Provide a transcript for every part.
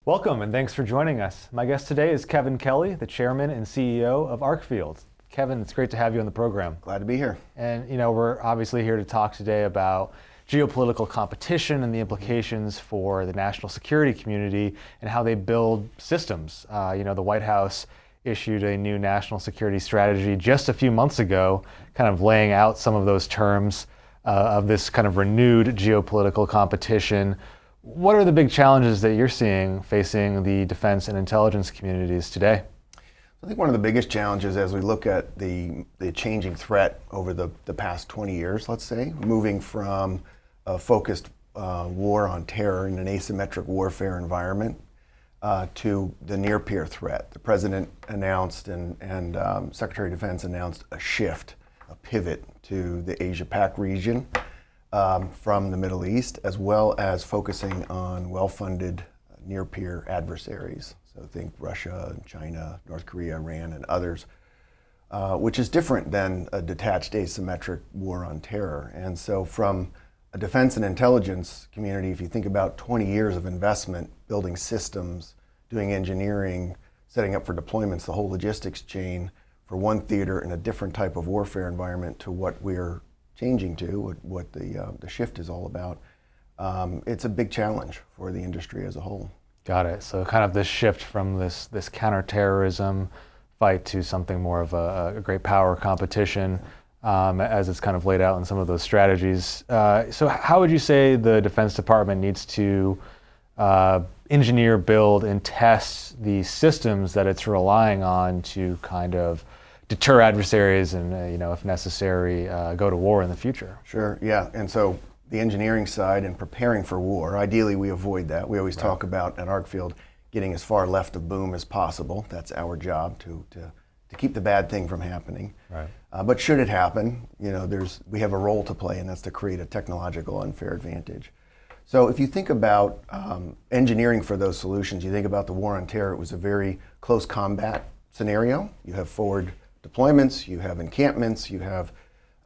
Welcome and thanks for joining us. My guest today is Kevin Kelly, the chairman and CEO of Arcfield. Kevin, it's great to have you on the program. Glad to be here. And we're obviously here to talk today about geopolitical competition and the implications for the national security community and how they build systems. The White House issued a new national security strategy just a few months ago, kind of laying out some of those terms of this kind of renewed geopolitical competition. What are the big challenges that you're seeing facing the defense and intelligence communities today? I think one of the biggest challenges as we look at the changing threat over the past 20 years, let's say, moving from a focused war on terror in an asymmetric warfare environment to the near-peer threat. The President announced and Secretary of Defense announced a shift, a pivot to the Asia-Pac region from the Middle East, as well as focusing on well-funded near-peer adversaries. So think Russia, China, North Korea, Iran, and others, which is different than a detached asymmetric war on terror. And so from a defense and intelligence community, if you think about 20 years of investment, building systems, doing engineering, setting up for deployments, the whole logistics chain for one theater in a different type of warfare environment to what we're changing to, what the shift is all about, it's a big challenge for the industry as a whole. Got it. So kind of this shift from this counterterrorism fight to something more of a great power competition as it's kind of laid out in some of those strategies. So how would you say the Defense Department needs to engineer, build, and test the systems that it's relying on to kind of deter adversaries and, if necessary, go to war in the future? Sure, yeah. And so the engineering side and preparing for war, ideally we avoid that. We always talk about at Arcfield getting as far left of boom as possible. That's our job to keep the bad thing from happening. Right. But should it happen, we have a role to play, and that's to create a technological unfair advantage. So if you think about engineering for those solutions, you think about the war on terror, it was a very close combat scenario. You have forward deployments, you have encampments, you have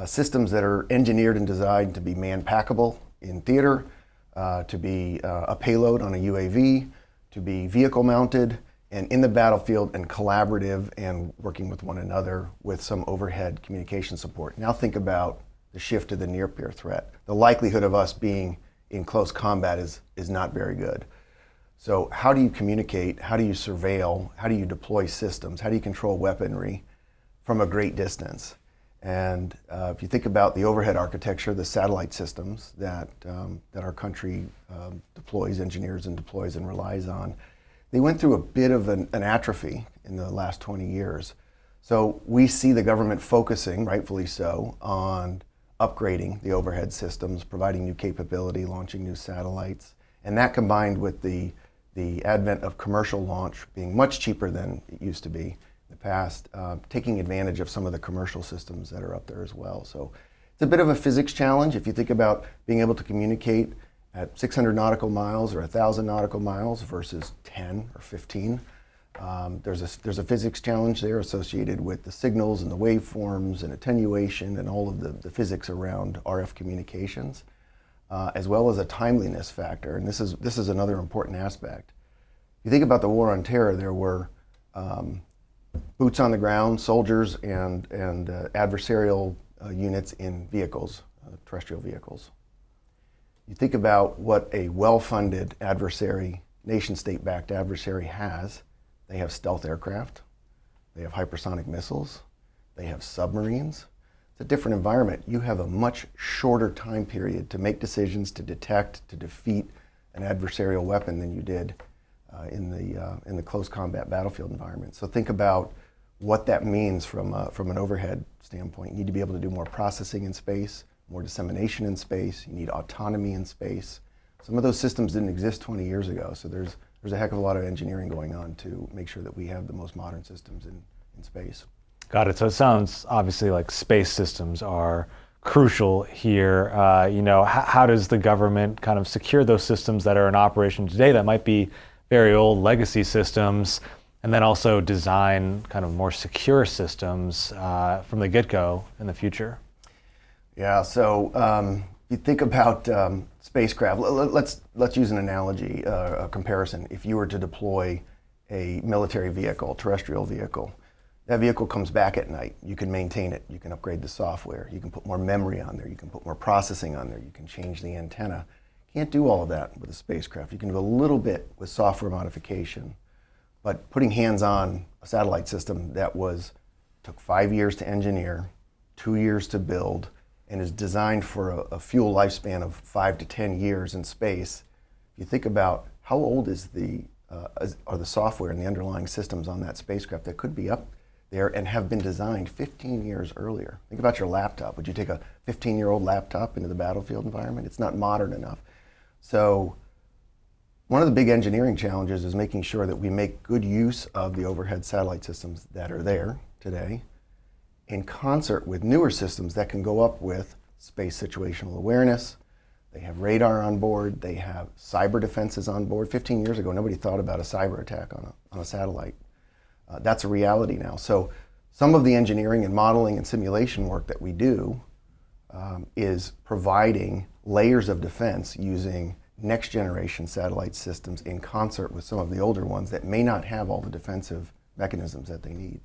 systems that are engineered and designed to be man-packable in theater, to be a payload on a UAV, to be vehicle-mounted, and in the battlefield and collaborative and working with one another with some overhead communication support. Now think about the shift to the near-peer threat. The likelihood of us being in close combat is not very good. So how do you communicate? How do you surveil? How do you deploy systems? How do you control weaponry from a great distance? And if you think about the overhead architecture, the satellite systems that our country deploys, engineers and deploys and relies on, they went through a bit of an atrophy in the last 20 years. So we see the government focusing, rightfully so, on upgrading the overhead systems, providing new capability, launching new satellites, and that combined with the advent of commercial launch being much cheaper than it used to be in the past, taking advantage of some of the commercial systems that are up there as well. So it's a bit of a physics challenge. If you think about being able to communicate at 600 nautical miles or 1,000 nautical miles versus 10 or 15, there's a physics challenge there associated with the signals and the waveforms and attenuation and all of the physics around RF communications, as well as a timeliness factor. And this is another important aspect. If you think about the war on terror, there were boots on the ground, soldiers and adversarial units in vehicles, terrestrial vehicles. You think about what a well-funded adversary, nation-state-backed adversary has. They have stealth aircraft, they have hypersonic missiles, they have submarines. It's a different environment. You have a much shorter time period to make decisions, to detect, to defeat an adversarial weapon than you did in the close combat battlefield environment. So think about what that means from an overhead standpoint. You need to be able to do more processing in space, more dissemination in space. You need autonomy in space. Some of those systems didn't exist 20 years ago, so there's a heck of a lot of engineering going on to make sure that we have the most modern systems in space. Got it. So it sounds obviously like space systems are crucial here. How does the government kind of secure those systems that are in operation today that might be very old legacy systems? and then also design kind of more secure systems from the get-go in the future? Yeah, so you think about spacecraft. Let's use an analogy, a comparison. If you were to deploy a military vehicle, terrestrial vehicle, that vehicle comes back at night. You can maintain it. You can upgrade the software. You can put more memory on there. You can put more processing on there. You can change the antenna. Can't do all of that with a spacecraft. You can do a little bit with software modification, but putting hands on a satellite system that took 5 years to engineer, 2 years to build, and is designed for a fuel lifespan of 5 to 10 years in space. If you think about how old are the software and the underlying systems on that spacecraft that could be up there and have been designed 15 years earlier. Think about your laptop. Would you take a 15-year-old laptop into the battlefield environment? It's not modern enough. So one of the big engineering challenges is making sure that we make good use of the overhead satellite systems that are there today in concert with newer systems that can go up with space situational awareness. They have radar on board. They have cyber defenses on board. 15 years ago, nobody thought about a cyber attack on a satellite. That's a reality now. So some of the engineering and modeling and simulation work that we do is providing layers of defense using next generation satellite systems in concert with some of the older ones that may not have all the defensive mechanisms that they need.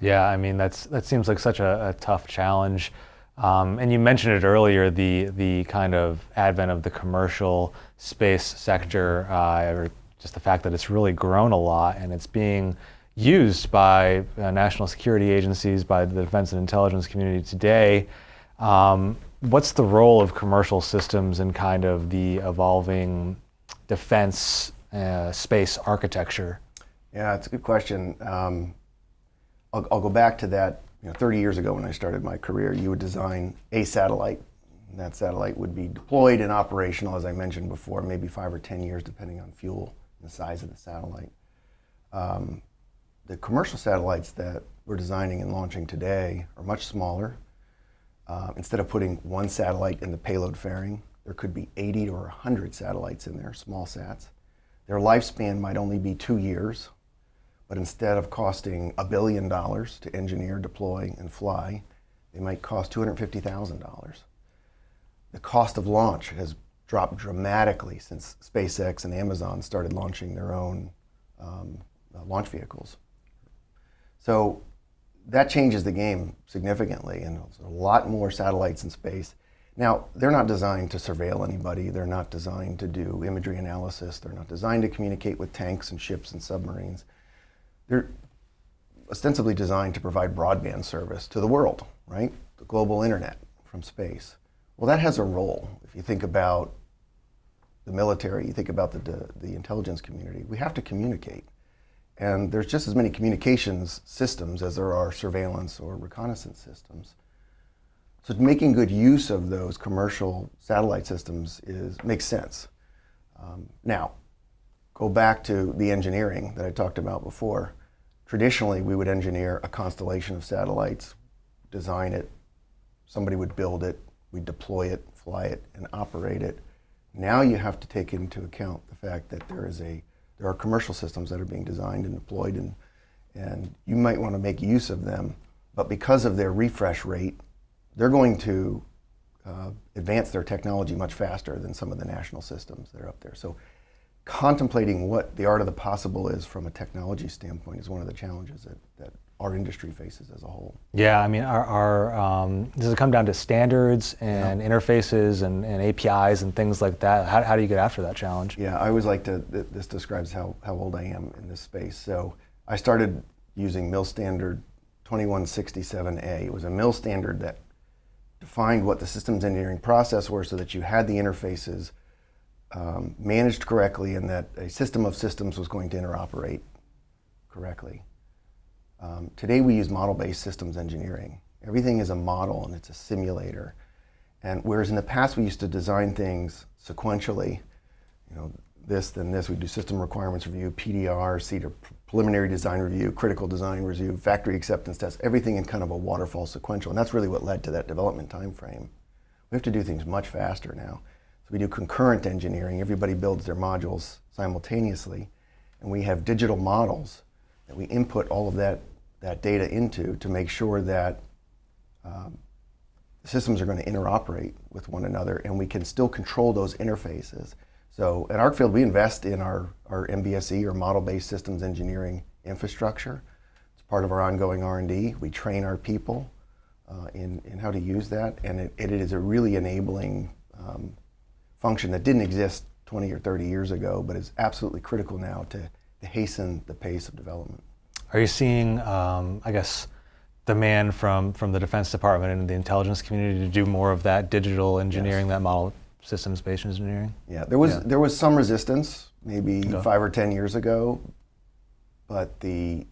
Yeah, I mean, that seems like such a tough challenge. And you mentioned it earlier, the kind of advent of the commercial space sector, or just the fact that it's really grown a lot and it's being used by national security agencies, by the defense and intelligence community today. What's the role of commercial systems in kind of the evolving defense space architecture? Yeah, it's a good question. I'll go back to that. 30 years ago when I started my career, you would design a satellite. And that satellite would be deployed and operational, as I mentioned before, maybe 5 or 10 years, depending on fuel and the size of the satellite. The commercial satellites that we're designing and launching today are much smaller. Instead of putting one satellite in the payload fairing, there could be 80 or 100 satellites in there, small sats. Their lifespan might only be 2 years. But instead of costing $1 billion to engineer, deploy, and fly, they might cost $250,000. The cost of launch has dropped dramatically since SpaceX and Amazon started launching their own launch vehicles. So that changes the game significantly, and there's a lot more satellites in space. Now, they're not designed to surveil anybody. They're not designed to do imagery analysis. They're not designed to communicate with tanks and ships and submarines. They're ostensibly designed to provide broadband service to the world, right? The global internet from space. Well, that has a role. If you think about the military, you think about the intelligence community, we have to communicate. And there's just as many communications systems as there are surveillance or reconnaissance systems. So making good use of those commercial satellite systems makes sense. Now, go back to the engineering that I talked about before. Traditionally, we would engineer a constellation of satellites, design it, somebody would build it, we'd deploy it, fly it, and operate it. Now you have to take into account the fact that there are commercial systems that are being designed and deployed, and you might want to make use of them, but because of their refresh rate, they're going to advance their technology much faster than some of the national systems that are up there. So contemplating what the art of the possible is from a technology standpoint is one of the challenges that our industry faces as a whole. Yeah, I mean, does it come down to standards and interfaces and APIs and things like that? How do you get after that challenge? Yeah, I always like to, this describes how old I am in this space. So I started using MIL standard 2167A. It was a MIL standard that defined what the systems engineering process were so that you had the interfaces managed correctly and that a system of systems was going to interoperate correctly. Today we use model-based systems engineering. Everything is a model and it's a simulator. And whereas in the past we used to design things sequentially, this, then this, we do system requirements review, PDR, CEDAR, preliminary design review, critical design review, factory acceptance tests, everything in kind of a waterfall sequential. And that's really what led to that development time frame. We have to do things much faster now. So we do concurrent engineering. Everybody builds their modules simultaneously. And we have digital models that we input all of that data into to make sure that the systems are going to interoperate with one another, and we can still control those interfaces. So at Arcfield, we invest in our MBSE, or model-based systems engineering infrastructure. It's part of our ongoing R&D. We train our people in how to use that, and it is a really enabling function that didn't exist 20 or 30 years ago, but is absolutely critical now to hasten the pace of development. Are you seeing, I guess, demand from the Defense Department and the intelligence community to do more of that digital engineering, Yes. that model systems-based engineering? Yeah, there was some resistance maybe 5 or 10 years ago, but the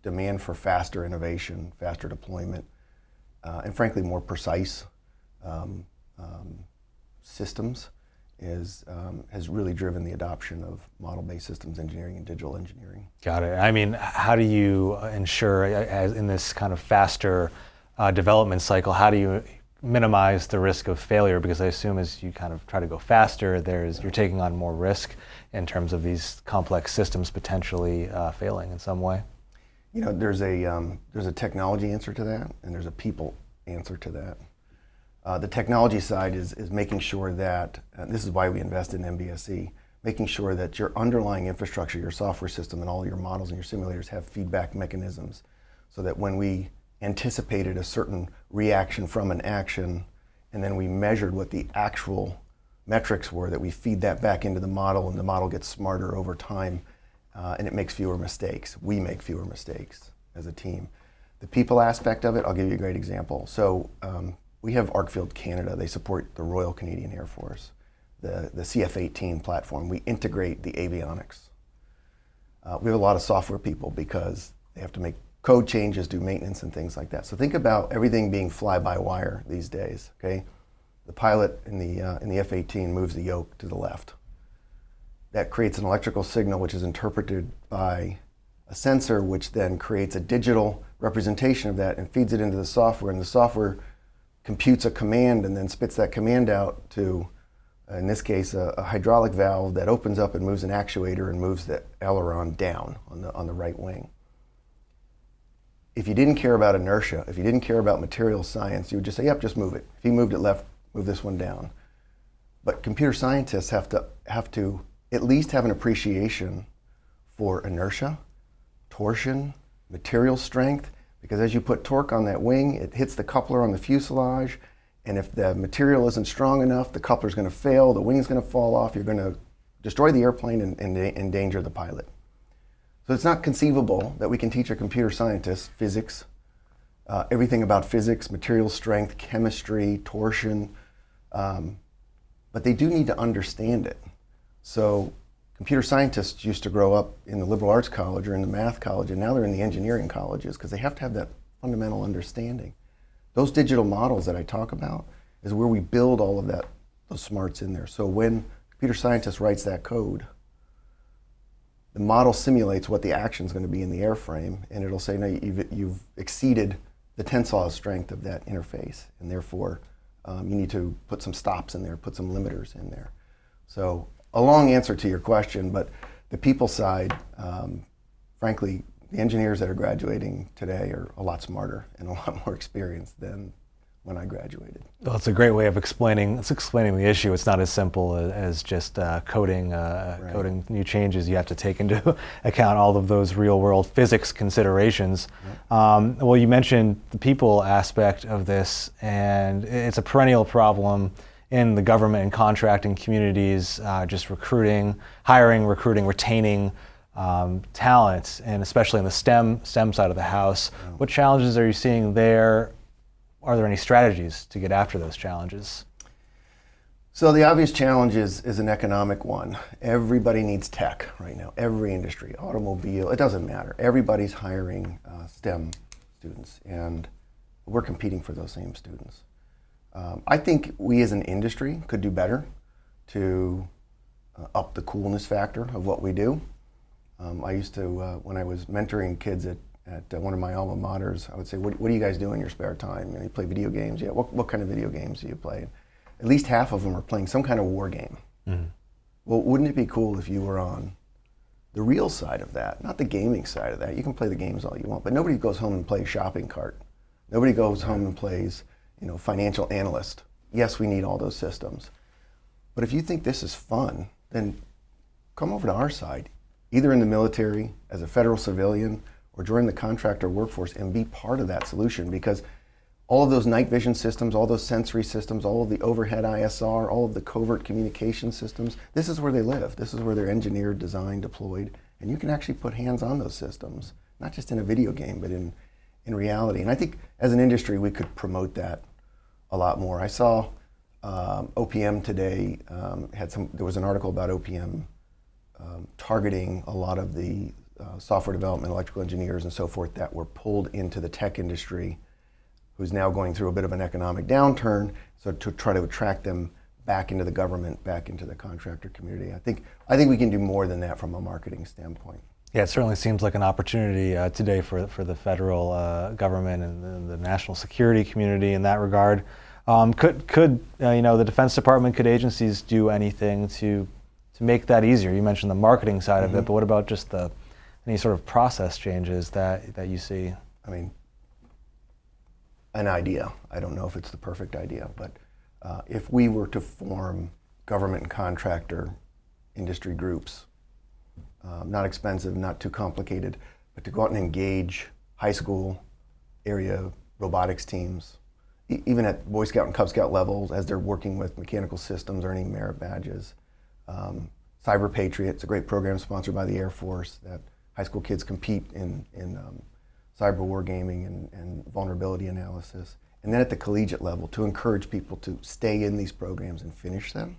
demand for faster innovation, faster deployment, and frankly more precise systems has really driven the adoption of model-based systems engineering and digital engineering. Got it. I mean, how do you ensure, as in this kind of faster development cycle, how do you minimize the risk of failure? Because I assume as you kind of try to go faster, you're taking on more risk in terms of these complex systems potentially failing in some way. You know, there's a technology answer to that, and there's a people answer to that. The technology side is making sure that, and this is why we invest in MBSE, making sure that your underlying infrastructure, your software system, and all your models and your simulators have feedback mechanisms, so that when we anticipated a certain reaction from an action, and then we measured what the actual metrics were, that we feed that back into the model, and the model gets smarter over time, and it makes fewer mistakes. We make fewer mistakes as a team. The people aspect of it, I'll give you a great example. So we have Arcfield Canada. They support the Royal Canadian Air Force, the CF-18 platform. We integrate the avionics. We have a lot of software people because they have to make code changes, do maintenance and things like that. So think about everything being fly-by-wire these days, okay? The pilot in the F-18 moves the yoke to the left. That creates an electrical signal which is interpreted by a sensor, which then creates a digital representation of that and feeds it into the software, and the software computes a command and then spits that command out to, in this case, a hydraulic valve that opens up and moves an actuator and moves the aileron down on the right wing. If you didn't care about inertia, if you didn't care about material science, you would just say, yep, just move it. If you moved it left, move this one down. But computer scientists have to at least have an appreciation for inertia, torsion, material strength, because as you put torque on that wing, it hits the coupler on the fuselage, and if the material isn't strong enough, the coupler's going to fail, the wing's going to fall off, you're going to destroy the airplane and endanger the pilot. So it's not conceivable that we can teach a computer scientist physics, everything about physics, material strength, chemistry, torsion, but they do need to understand it. So computer scientists used to grow up in the liberal arts college or in the math college, and now they're in the engineering colleges because they have to have that fundamental understanding. Those digital models that I talk about is where we build all of those smarts in there. So when a computer scientist writes that code, the model simulates what the action is going to be in the airframe, and it'll say, no, you've exceeded the tensile strength of that interface, and therefore you need to put some stops in there, put some limiters in there. So a long answer to your question, but the people side, frankly, the engineers that are graduating today are a lot smarter and a lot more experienced than when I graduated. Well, it's a great way of explaining the issue. It's not as simple as just coding new changes. You have to take into account all of those real-world physics considerations. Yep. Well, you mentioned the people aspect of this, and it's a perennial problem in the government and contracting communities, just hiring, recruiting, retaining talent, and especially in the STEM side of the house. Yeah. What challenges are you seeing there? Are there any strategies to get after those challenges? So the obvious challenge is an economic one. Everybody needs tech right now. Every industry, automobile, it doesn't matter. Everybody's hiring STEM students, and we're competing for those same students. I think we as an industry could do better to up the coolness factor of what we do. I used to, when I was mentoring kids at one of my alma maters, I would say, what do you guys do in your spare time? You play video games? Yeah, what kind of video games do you play? At least half of them are playing some kind of war game. Mm-hmm. Well, wouldn't it be cool if you were on the real side of that, not the gaming side of that. You can play the games all you want, but nobody goes home and plays shopping cart. Nobody goes home and plays, financial analyst. Yes, we need all those systems. But if you think this is fun, then come over to our side, either in the military, as a federal civilian, or join the contractor workforce and be part of that solution, because all of those night vision systems, all those sensory systems, all of the overhead ISR, all of the covert communication systems, this is where they live. This is where they're engineered, designed, deployed, and you can actually put hands on those systems, not just in a video game, but in reality. And I think as an industry, we could promote that a lot more. I saw OPM today there was an article about OPM targeting a lot of the software development, electrical engineers and so forth that were pulled into the tech industry, who's now going through a bit of an economic downturn, so to try to attract them back into the government, back into the contractor community. I think we can do more than that from a marketing standpoint. Yeah, it certainly seems like an opportunity today for the federal government and the national security community in that regard. Could the Defense Department, could agencies do anything to make that easier? You mentioned the marketing side of it, but what about just any sort of process changes that you see? I mean, an idea. I don't know if it's the perfect idea, but if we were to form government and contractor industry groups, not expensive, not too complicated, but to go out and engage high school area robotics teams, even at Boy Scout and Cub Scout levels, as they're working with mechanical systems, earning merit badges. Cyber Patriot, it's a great program sponsored by the Air Force that high school kids compete in cyber wargaming and vulnerability analysis. And then at the collegiate level, to encourage people to stay in these programs and finish them.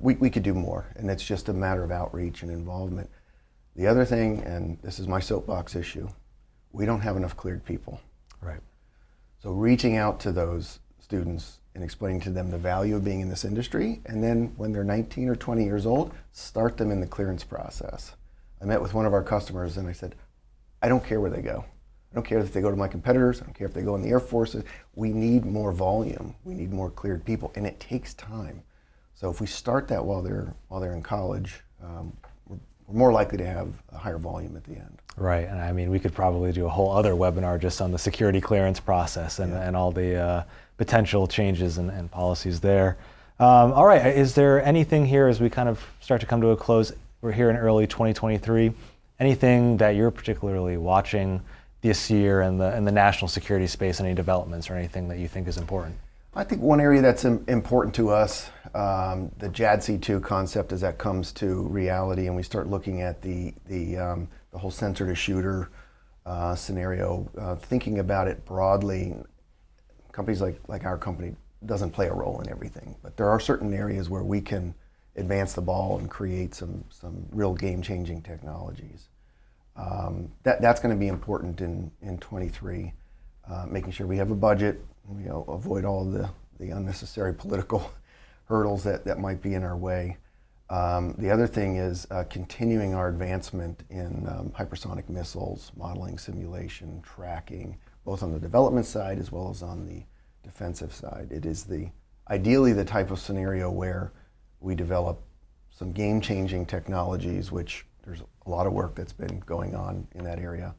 We could do more, and it's just a matter of outreach and involvement. The other thing, and this is my soapbox issue, we don't have enough cleared people. Right. So reaching out to those students and explaining to them the value of being in this industry, and then when they're 19 or 20 years old, start them in the clearance process. I met with one of our customers and I said, I don't care where they go. I don't care if they go to my competitors. I don't care if they go in the Air Force. We need more volume. We need more cleared people, and it takes time. So if we start that while they're in college, we're more likely to have a higher volume at the end. Right, and I mean, we could probably do a whole other webinar just on the security clearance process and all the potential changes and policies there. All right, is there anything here as we kind of start to come to a close? We're here in early 2023. Anything that you're particularly watching this year in the national security space, any developments or anything that you think is important? I think one area that's important to us, the JADC2 concept, as that comes to reality and we start looking at the whole sensor to shooter scenario, thinking about it broadly. Companies like our company doesn't play a role in everything, but there are certain areas where we can advance the ball and create some real game-changing technologies. That's going to be important in 23, making sure we have a budget, avoid all the unnecessary political hurdles that might be in our way. The other thing is continuing our advancement in hypersonic missiles, modeling, simulation, tracking, both on the development side as well as on the defensive side. It is ideally the type of scenario where we develop some game-changing technologies, which there's a lot of work that's been going on in that area,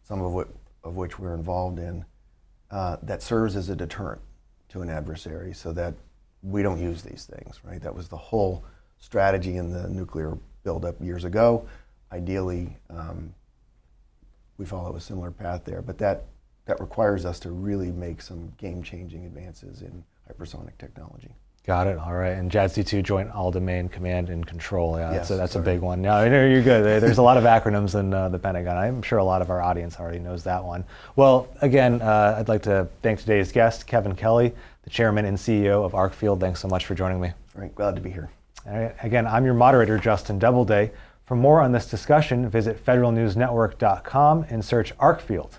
some of which we're involved in, that serves as a deterrent to an adversary so that we don't use these things, right? That was the whole strategy in the nuclear buildup years ago. Ideally, we follow a similar path there, but that requires us to really make some game-changing advances in hypersonic technology. Got it. All right. And JADC2, Joint All-Domain Command and Control. Yeah, yes, that's a big one. No, you're good. There's a lot of acronyms in the Pentagon. I'm sure a lot of our audience already knows that one. Well, again, I'd like to thank today's guest, Kevin Kelly, the Chairman and CEO of ArcField. Thanks so much for joining me. All right. Glad to be here. All right. Again, I'm your moderator, Justin Doubleday. For more on this discussion, visit federalnewsnetwork.com and search ArcField.